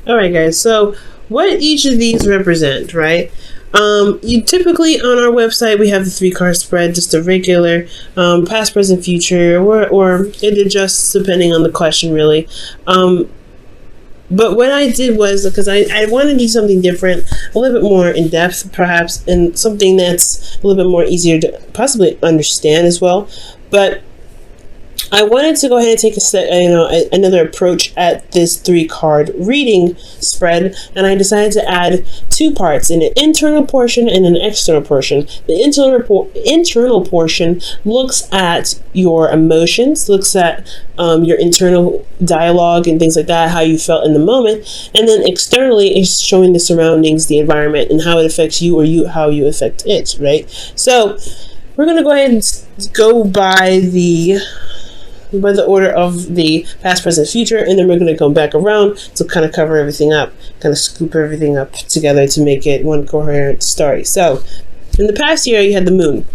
All right, guys. So what each of these represent, right? You typically on our website we have the 3-card spread, just a regular past, present, future, or it adjusts depending on the question, really. But what I did was, because I wanted to do something different, a little bit more in depth, perhaps, and something that's a little bit more easier to possibly understand as well. But I wanted to go ahead and take another approach at this 3-card reading spread, and I decided to add 2 parts, an internal portion and an external portion. The internal portion looks at your emotions, looks at your internal dialogue and things like that, how you felt in the moment, and then externally is showing the surroundings, the environment, and how it affects you, or how you affect it, right? So we're going to go ahead and go by the order of the past, present, future, and then we're going to come back around to kind of cover everything up, kind of scoop everything up together to make it one coherent story. So, in the past year, you had the moon.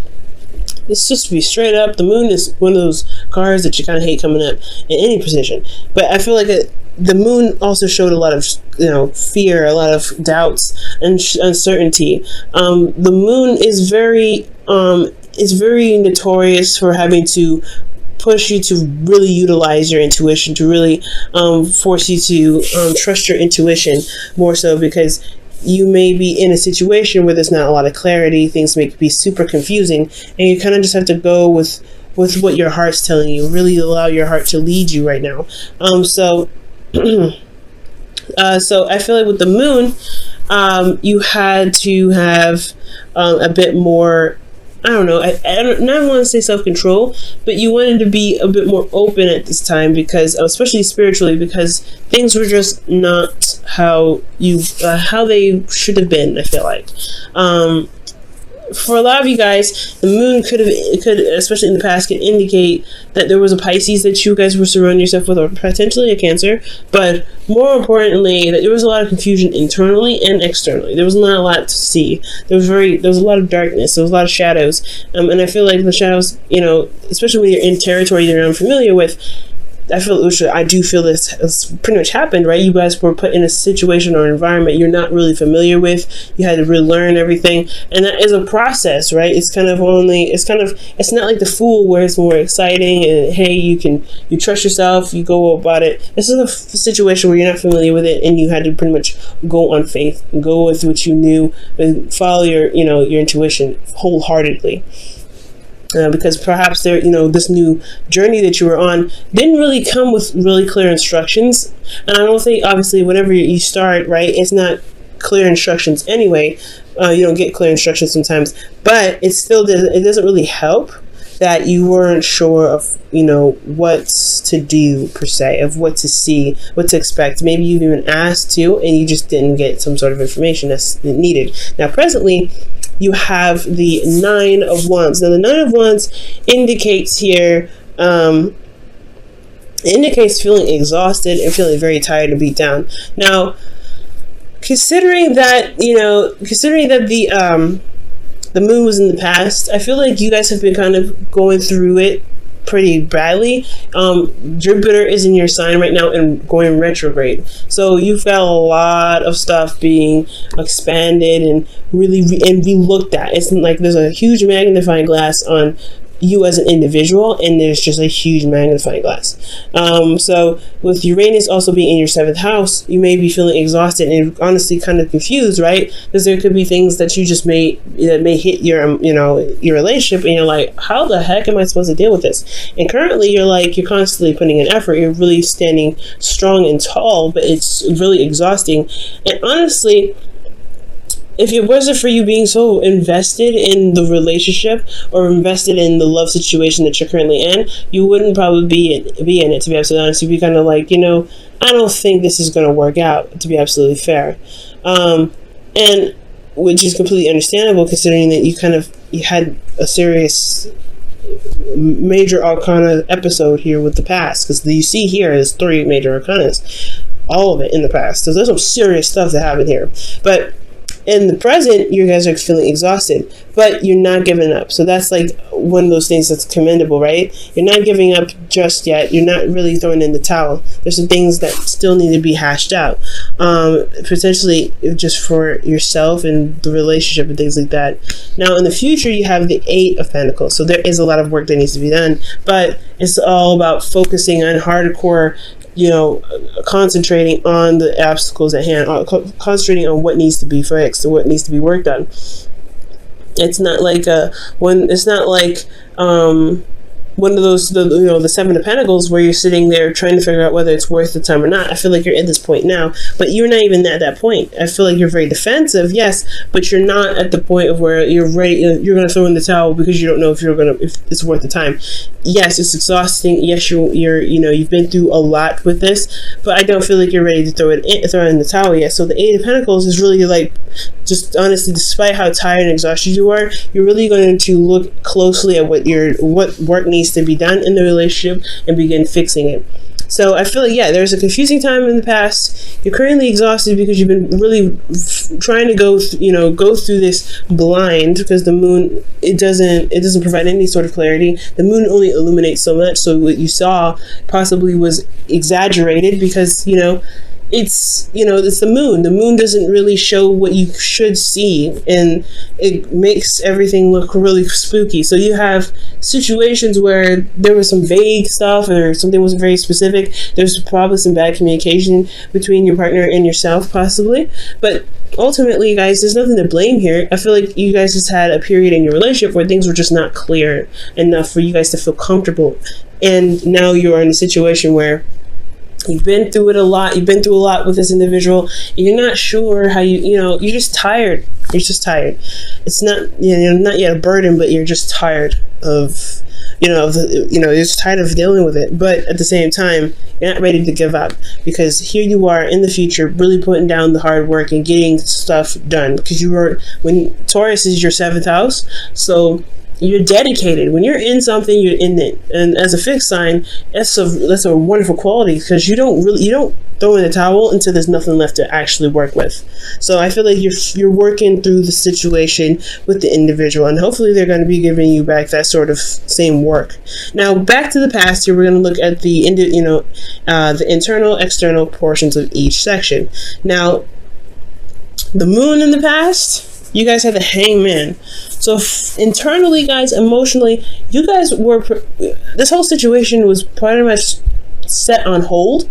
Let's just be straight up. The moon is one of those cards that you kind of hate coming up in any position. But I feel like the moon also showed a lot of, fear, a lot of doubts and uncertainty. The moon is very notorious for having to push you to really utilize your intuition, to really force you to trust your intuition more so, because you may be in a situation where there's not a lot of clarity, things may be super confusing, and you kind of just have to go with what your heart's telling you, really allow your heart to lead you right now. So I feel like with the moon, you had to have a bit more, I don't know, I don't want to say self-control, but you wanted to be a bit more open at this time, because, especially spiritually, because things were just not how they should have been, I feel like. For a lot of you guys, the moon could, especially in the past, could indicate that there was a Pisces that you guys were surrounding yourself with, or potentially a Cancer, but more importantly, that there was a lot of confusion internally and externally. There was not a lot to see. There was a lot of darkness. There was a lot of shadows, and I feel like the shadows, especially when you're in territory you're unfamiliar with, I do feel this has pretty much happened, right? You guys were put in a situation or environment you're not really familiar with. You had to relearn everything, and that is a process, right? It's not like The Fool, where it's more exciting and hey, you trust yourself, you go about it. This is a situation where you're not familiar with it, and you had to pretty much go on faith and go with what you knew and follow your intuition wholeheartedly. Because perhaps this new journey that you were on didn't really come with really clear instructions. And I don't think, obviously, whenever you start, right, it's not clear instructions anyway. You don't get clear instructions sometimes, but it doesn't really help that you weren't sure of, what to do per se, of what to see, what to expect. Maybe you've even asked to, and you just didn't get some sort of information that's needed. Now, presently, you have the 9 of Wands. Now, the 9 of Wands indicates here, indicates feeling exhausted and feeling very tired and beat down. Now, considering that the moon was in the past, I feel like you guys have been kind of going through it pretty badly. Jupiter is in your sign right now and going retrograde, so you've got a lot of stuff being expanded and really be looked at. It's like there's a huge magnifying glass on you as an individual, and there's just a huge magnifying glass. So with Uranus also being in your 7th house, you may be feeling exhausted and honestly kind of confused, right? Because there could be things that you just may hit your your relationship, and you're like, how the heck am I supposed to deal with this? And currently you're constantly putting in effort, you're really standing strong and tall, but it's really exhausting. And honestly, if it wasn't for you being so invested in the relationship or invested in the love situation that you're currently in, you wouldn't probably be in it, to be absolutely honest. You'd be kind of like, I don't think this is going to work out, to be absolutely fair. And which is completely understandable, considering that you had a serious major arcana episode here with the past, because you see here is 3 major arcanas, all of it in the past. So there's some serious stuff that happened here. But in the present, you guys are feeling exhausted, but you're not giving up. So that's like one of those things that's commendable, right? You're not giving up just yet. You're not really throwing in the towel. There's some things that still need to be hashed out, potentially just for yourself and the relationship and things like that. Now, in the future, you have the Eight of Pentacles. So there is a lot of work that needs to be done, but it's all about focusing on hardcore, concentrating on the obstacles at hand, concentrating on what needs to be fixed and what needs to be worked on. It's not like one of those, the Seven of Pentacles, where you're sitting there trying to figure out whether it's worth the time or not. I feel like you're at this point now, but you're not even at that point. I feel like you're very defensive, yes, but you're not at the point of where you're ready. You're going to throw in the towel because you don't know if it's worth the time. Yes, it's exhausting. Yes, you've been through a lot with this, but I don't feel like you're ready to throw in the towel yet. So the Eight of Pentacles is really like, just honestly, despite how tired and exhausted you are, you're really going to look closely at what work needs to be done in the relationship and begin fixing it. So I feel like, there's a confusing time in the past. You're currently exhausted because you've been really trying to go through this blind, because the moon, it doesn't provide any sort of clarity. The moon only illuminates so much, so what you saw possibly was exaggerated because it's the moon. The moon doesn't really show what you should see, and it makes everything look really spooky. So you have situations where there was some vague stuff or something wasn't very specific. There's probably some bad communication between your partner and yourself, possibly. But ultimately, guys, there's nothing to blame here. I feel like you guys just had a period in your relationship where things were just not clear enough for you guys to feel comfortable. And now you're in a situation where you've been through it a lot. You've been through a lot with this individual. You're not sure how you're just tired. You're just tired. It's not, not yet a burden, but you're just tired of, you're just tired of dealing with it. But at the same time, you're not ready to give up, because here you are in the future, really putting down the hard work and getting stuff done, because when Taurus is your 7th house. So you're dedicated. When you're in something, you're in it. And as a fixed sign, that's a wonderful quality, because you don't throw in the towel until there's nothing left to actually work with. So I feel like you're working through the situation with the individual, and hopefully they're going to be giving you back that sort of same work. Now, back to the past here, we're going to look at the internal, external portions of each section. Now, the moon in the past, you guys had the Hangman. So internally, guys, emotionally, you guys this whole situation was pretty much set on hold,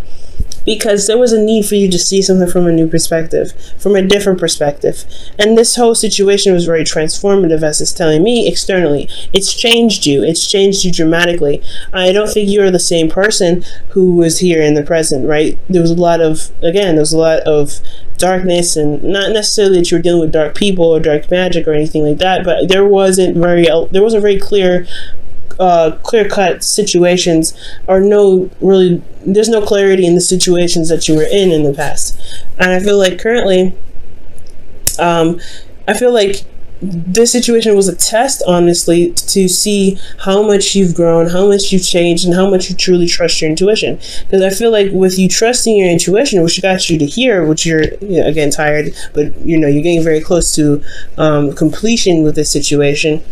because there was a need for you to see something from a new perspective, from a different perspective. And this whole situation was very transformative, as it's telling me externally. It's changed you. It's changed you dramatically. I don't think you're the same person who was here in the present, right? There was a lot of darkness, and not necessarily that you were dealing with dark people or dark magic or anything like that, but there wasn't very clear-cut situations, or there's no clarity in the situations that you were in the past. And I feel like currently, this situation was a test, honestly, to see how much you've grown, how much you've changed, and how much you truly trust your intuition. Because I feel like with you trusting your intuition, which got you to here, which you're again tired, but you're getting very close to completion with this situation.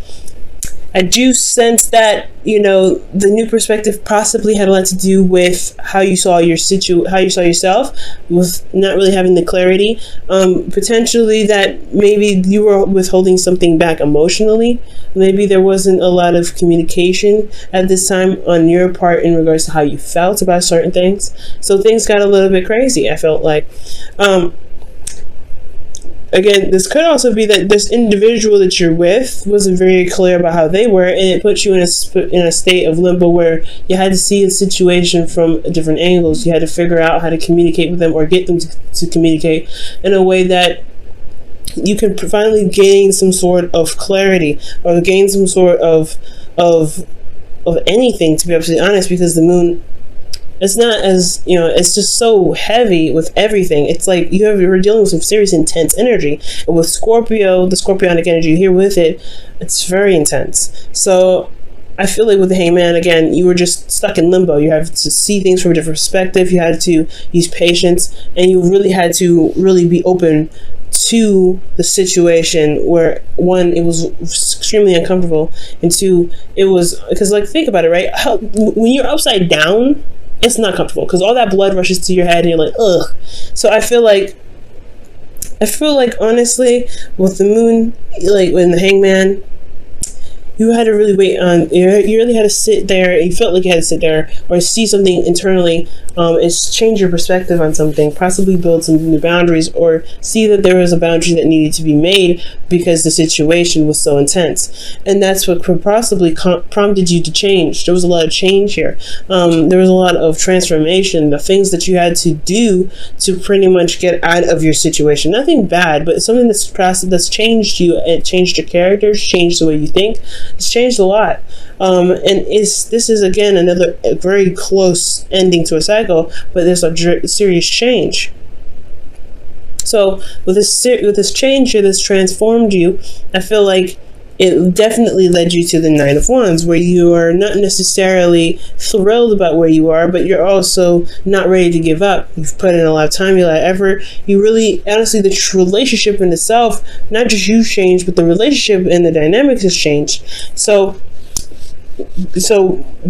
I do sense that, the new perspective possibly had a lot to do with how you saw yourself, with not really having the clarity. Potentially that maybe you were withholding something back emotionally. Maybe there wasn't a lot of communication at this time on your part in regards to how you felt about certain things. So things got a little bit crazy, I felt like. Again, this could also be that this individual that you're with wasn't very clear about how they were, and it put you in a state of limbo where you had to see a situation from different angles. You had to figure out how to communicate with them, or get them to communicate in a way that you can finally gain some sort of clarity, or gain some sort of anything, to be absolutely honest, because the moon, it's not as, it's just so heavy with everything. It's like you're dealing with some serious intense energy. And with Scorpio, the Scorpionic energy here with it, it's very intense. So I feel like with the Hangman, again, you were just stuck in limbo. You have to see things from a different perspective. You had to use patience, and you really had to be open to the situation where, one, it was extremely uncomfortable, and two, it was, because like, think about it, right? When you're upside down, it's not comfortable because all that blood rushes to your head and you're like, ugh. So I feel like honestly, with the moon, like when the hangman, you had to really wait on, you really had to sit there, you felt like you had to sit there or see something internally, is change your perspective on something, possibly build some new boundaries, or see that there was a boundary that needed to be made because the situation was so intense. And that's what could possibly prompted you to change. There was a lot of change here. There was a lot of transformation, the things that you had to do to pretty much get out of your situation. Nothing bad, but something that's changed you. It changed your character, changed the way you think. It's changed a lot, and this is again another very close ending to a cycle, but there's a serious change. So with this change here that's transformed you, I feel like it definitely led you to the Nine of Wands, where you are not necessarily thrilled about where you are, but you're also not ready to give up. You've put in a lot of time, a lot of effort. You really, honestly, the relationship in itself, not just you changed, but the relationship and the dynamics has changed. So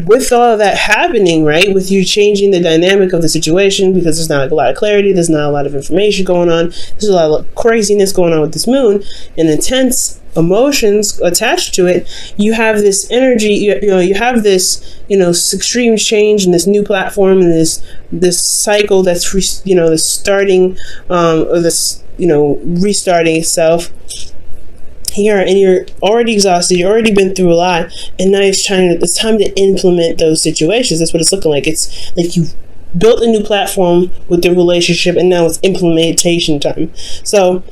with all of that happening, right, with you changing the dynamic of the situation, because there's not a lot of clarity, there's not a lot of information going on, there's a lot of craziness going on with this moon and intense emotions attached to it, you have this energy, you have this, extreme change in this new platform and this cycle that's this starting or this restarting itself here, and you're already exhausted, you've already been through a lot, and now it's time to implement those situations. That's what it's looking like. It's like you've built a new platform with the relationship, and now it's implementation time. So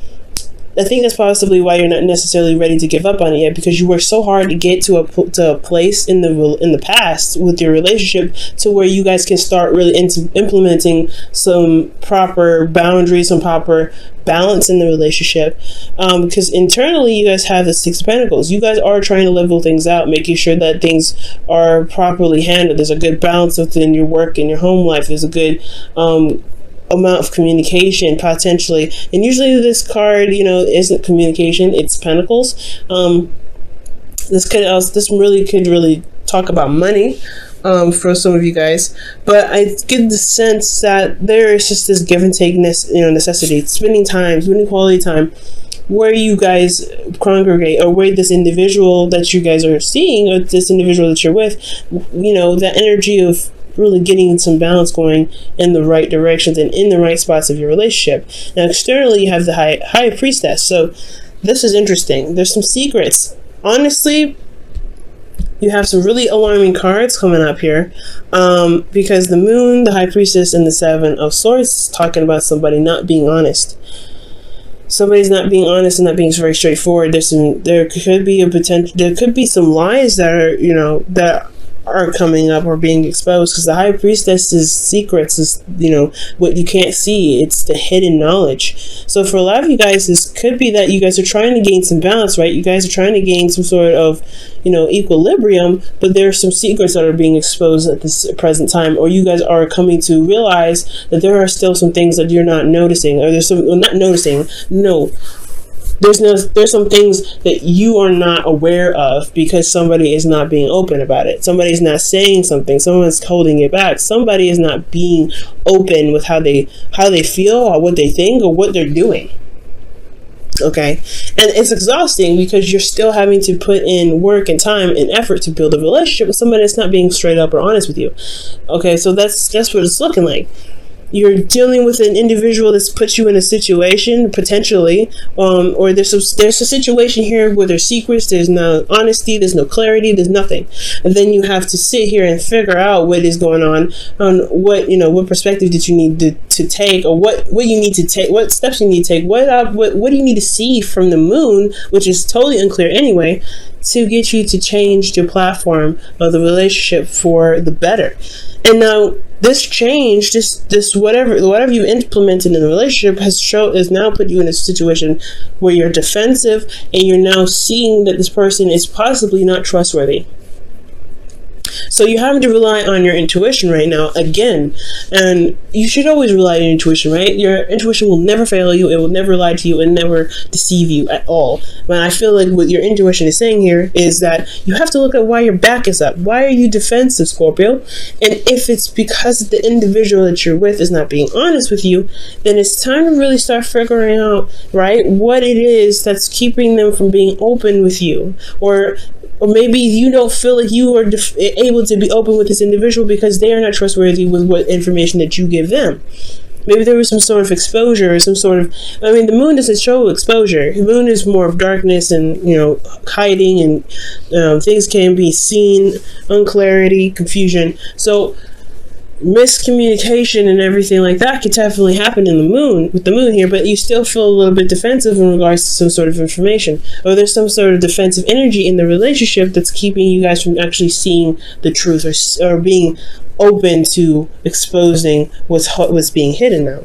I think that's possibly why you're not necessarily ready to give up on it yet, because you worked so hard to get to a place in the past with your relationship to where you guys can start really implementing some proper boundaries, some proper balance in the relationship, because internally you guys have the Six of Pentacles. You guys are trying to level things out, making sure that things are properly handled. There's a good balance within your work and your home life. There's a good amount of communication potentially, and usually this card isn't communication, it's Pentacles. This really could talk about money for some of you guys, but I get the sense that there is just this give and take necessity, spending quality time where you guys congregate, or where this individual that you guys are seeing, or this individual that you're with, that energy of really getting some balance going in the right directions and in the right spots of your relationship. Now externally you have the high priestess, so this is interesting. There's some secrets. Honestly, you have some really alarming cards coming up here, because the moon, the high priestess, and the Seven of Swords is talking about somebody not being honest. Somebody's not being honest and not being very straightforward. There could be some lies that are coming up or being exposed, because the high priestess's secrets is what you can't see. It's the hidden knowledge. So for a lot of you guys, this could be that you guys are trying to gain some balance, right? You guys are trying to gain some sort of equilibrium, but there are some secrets that are being exposed at this present time, or you guys are coming to realize that there are still some things that you're not noticing, or there's some things that you are not aware of because somebody is not being open about it. Somebody's not saying something. Someone's holding it back. Somebody is not being open with how they feel, or what they think, or what they're doing. Okay, and it's exhausting because you're still having to put in work and time and effort to build a relationship with somebody that's not being straight up or honest with you. Okay, so that's what it's looking like. You're dealing with an individual that's put you in a situation potentially, or there's a situation here where there's secrets, there's no honesty, there's no clarity, there's nothing, and then you have to sit here and figure out what is going on what perspective did you need to take, or what you need to take, what steps you need to take, what do you need to see from the moon, which is totally unclear anyway, to get you to change your platform of the relationship for the better. And now this change, this whatever you implemented in the relationship has now put you in a situation where you're defensive, and you're now seeing that this person is possibly not trustworthy. So you're having to rely on your intuition right now again, and you should always rely on your intuition, right? Your intuition will never fail you. It will never lie to you and never deceive you at all. But I feel like what your intuition is saying here is that you have to look at why your back is up. Why are you defensive, Scorpio? And if it's because the individual that you're with is not being honest with you, then it's time to really start figuring out, right, what it is that's keeping them from being open with you. Or maybe you don't feel like you are able to be open with this individual because they are not trustworthy with what information that you give them. Maybe there was some sort of exposure or some sort of, I mean, the moon doesn't show exposure. The moon is more of darkness and, you know, hiding, and things can be seen, unclarity, confusion. So miscommunication and everything like that could definitely happen in the moon, with the moon here, but you still feel a little bit defensive in regards to some sort of information, or there's some sort of defensive energy in the relationship that's keeping you guys from actually seeing the truth, or being open to exposing what's being hidden now.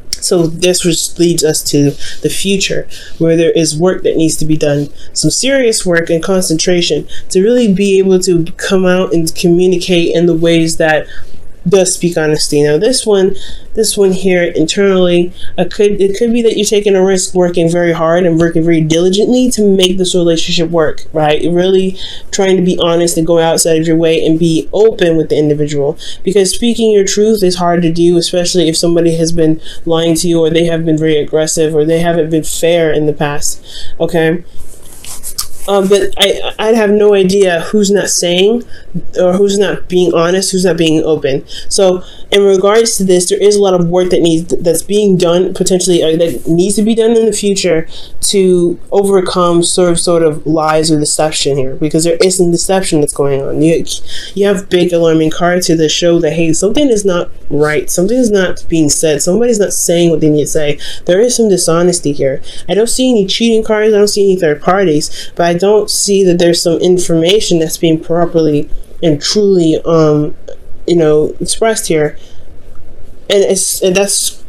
So this just leads us to the future, where there is work that needs to be done, some serious work and concentration to really be able to come out and communicate in the ways that does speak honesty. Now this one here internally, it could be that you're taking a risk, working very hard and working very diligently to make this relationship work, right? You're really trying to be honest and go outside of your way and be open with the individual, because speaking your truth is hard to do, especially if somebody has been lying to you, or they have been very aggressive, or they haven't been fair in the past. Okay. But I'd have no idea who's not saying, or who's not being honest, who's not being open. So in regards to this, there is a lot of work that's being done, potentially, or that needs to be done in the future to overcome sort of lies or deception here, because there is some deception that's going on. You have big alarming cards here that show that, hey, something is not right, something is not being said, somebody's not saying what they need to say. There is some dishonesty here. I don't see any cheating cards, I don't see any third parties, but I don't see that there's some information that's being properly and truly expressed here, and that's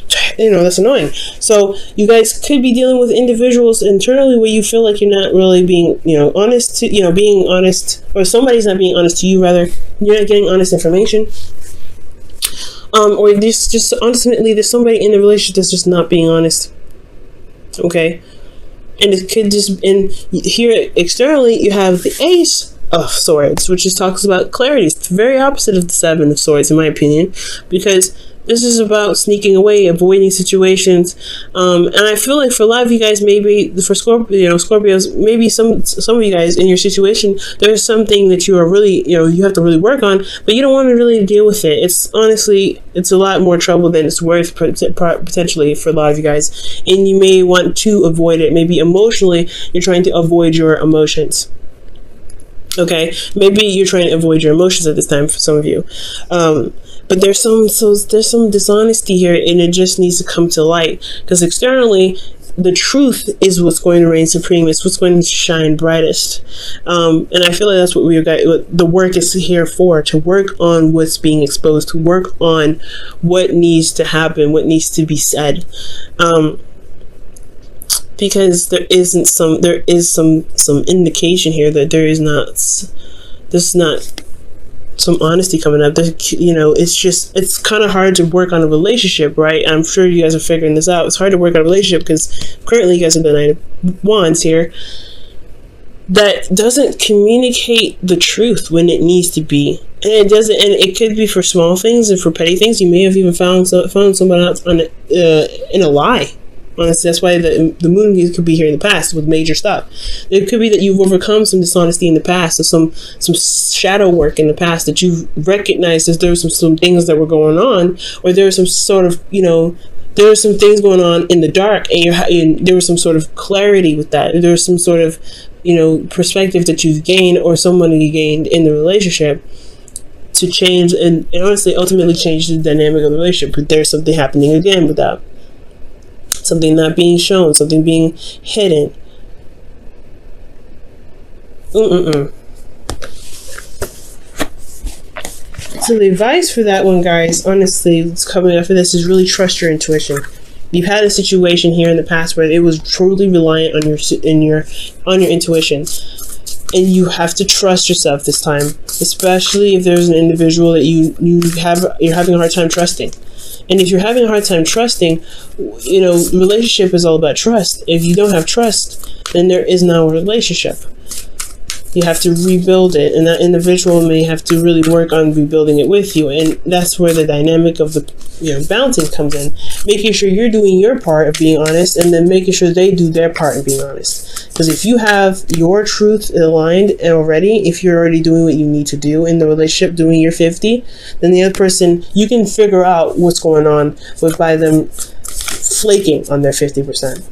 annoying. So you guys could be dealing with individuals internally where you feel like you're not really being honest to being honest, or somebody's not being honest to you, rather. You're not getting honest information, or just ultimately there's somebody in the relationship that's just not being honest. Okay. And it could just, and here externally you have the Ace of Swords, which just talks about clarity. It's the very opposite of the Seven of Swords, in my opinion, because this is about sneaking away, avoiding situations. And I feel like for a lot of you guys, maybe for Scorpios, maybe some of you guys in your situation, there's something that you are really, you have to really work on, but you don't want to really deal with it. It's honestly, it's a lot more trouble than it's worth potentially for a lot of you guys. And you may want to avoid it. Maybe emotionally, you're trying to avoid your emotions. Okay, maybe you're trying to avoid your emotions at this time for some of you. But there's some dishonesty here, and it just needs to come to light, because externally the truth is what's going to reign supreme. It's what's going to shine brightest. And I feel like that's what the work is here for, to work on what's being exposed, to work on what needs to happen, what needs to be said. Because there is some indication here that there's not some honesty coming up. It's kind of hard to work on a relationship, right? I'm sure you guys are figuring this out. It's hard to work on a relationship because currently you guys have the Nine of Wands here that doesn't communicate the truth when it needs to be, and it doesn't. And it could be for small things and for petty things. You may have even found someone else in a lie. Honestly, that's why the moon could be here in the past with major stuff. It could be that you've overcome some dishonesty in the past, or some shadow work in the past, that you've recognized that there were some things that were going on, or there was some sort of, there were some things going on in the dark, and there was some sort of clarity with that. There was some sort of, perspective that you've gained, or somebody gained in the relationship, to change and honestly ultimately change the dynamic of the relationship. But there's something happening again with that. Something not being shown, something being hidden. So the advice for that one, guys, honestly, it's coming after this, is really trust your intuition. You've had a situation here in the past where it was truly reliant on your intuition, And you have to trust yourself this time, especially if there's an individual that you're having a hard time trusting. And if you're having a hard time trusting, relationship is all about trust. If you don't have trust, then there is no relationship. You have to rebuild it, and that individual may have to really work on rebuilding it with you. And that's where the dynamic of the balancing comes in, making sure you're doing your part of being honest, and then making sure they do their part of being honest. Because if you have your truth aligned already, if you're already doing what you need to do in the relationship, doing your 50, then the other person, you can figure out what's going on by them flaking on their 50%.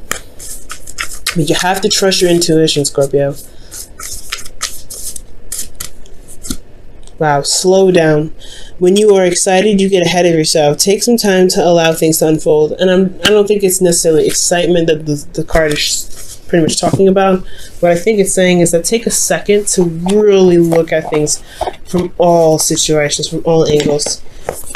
But you have to trust your intuition, Scorpio. Wow, slow down. When you are excited, you get ahead of yourself. Take some time to allow things to unfold. And I don't think it's necessarily excitement that the card is pretty much talking about. What I think it's saying is that take a second to really look at things from all situations, from all angles.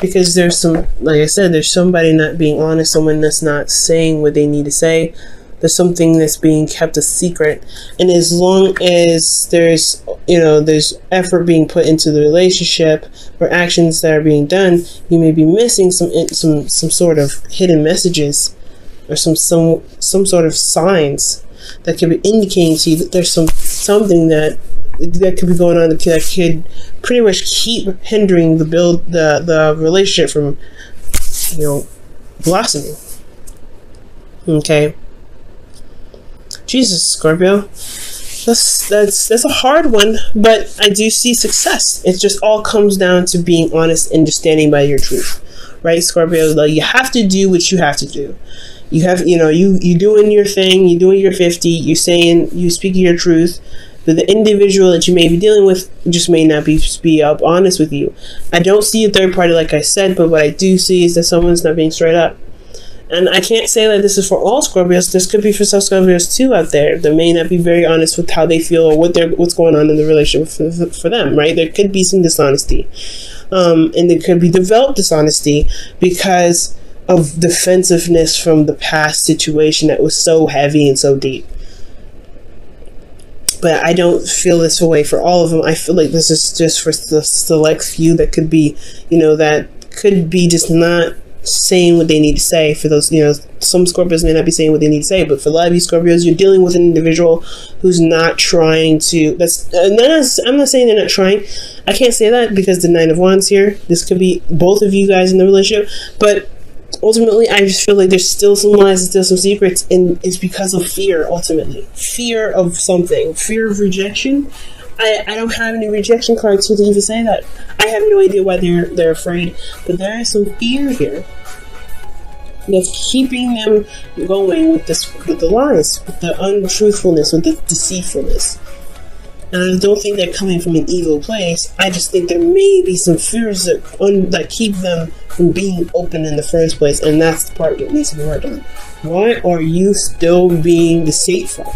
Because there's like I said, there's somebody not being honest, someone that's not saying what they need to say. There's something that's being kept a secret, and as long as there's effort being put into the relationship or actions that are being done, you may be missing some sort of hidden messages or some sort of signs that could be indicating to you that there's something that could be going on that could pretty much keep hindering the relationship from blossoming. Okay. Jesus, Scorpio, that's a hard one, but I do see success. It just all comes down to being honest and just standing by your truth, right, Scorpio? Like, you have to do what you have to do. You have, you doing your thing, you doing your 50, you speaking your truth, but the individual that you may be dealing with just may not be up honest with you. I don't see a third party, like I said, but what I do see is that someone's not being straight up. And I can't say that this is for all Scorpios. This could be for some Scorpios too out there that may not be very honest with how they feel or what's going on in the relationship for them, right? There could be some dishonesty. And there could be developed dishonesty because of defensiveness from the past situation that was so heavy and so deep. But I don't feel this way for all of them. I feel like this is just for the select few that could be, that could be just not saying what they need to say. For those, some Scorpios may not be saying what they need to say, but for a lot of you Scorpios, you're dealing with an individual who's not trying to, I'm not saying they're not trying. I can't say that because the 9 of Wands here, this could be both of you guys in the relationship, but ultimately I just feel like there's still some lies and still some secrets, and it's because of fear. Ultimately, fear of something, fear of rejection. I don't have any rejection cards here to even say that. I have no idea why they're afraid, but there is some fear here that's keeping them going with the lies, with the untruthfulness, with the deceitfulness. And I don't think they're coming from an evil place. I just think there may be some fears that keep them from being open in the first place, and that's the part that needs to be worked on. Why are you still being deceitful?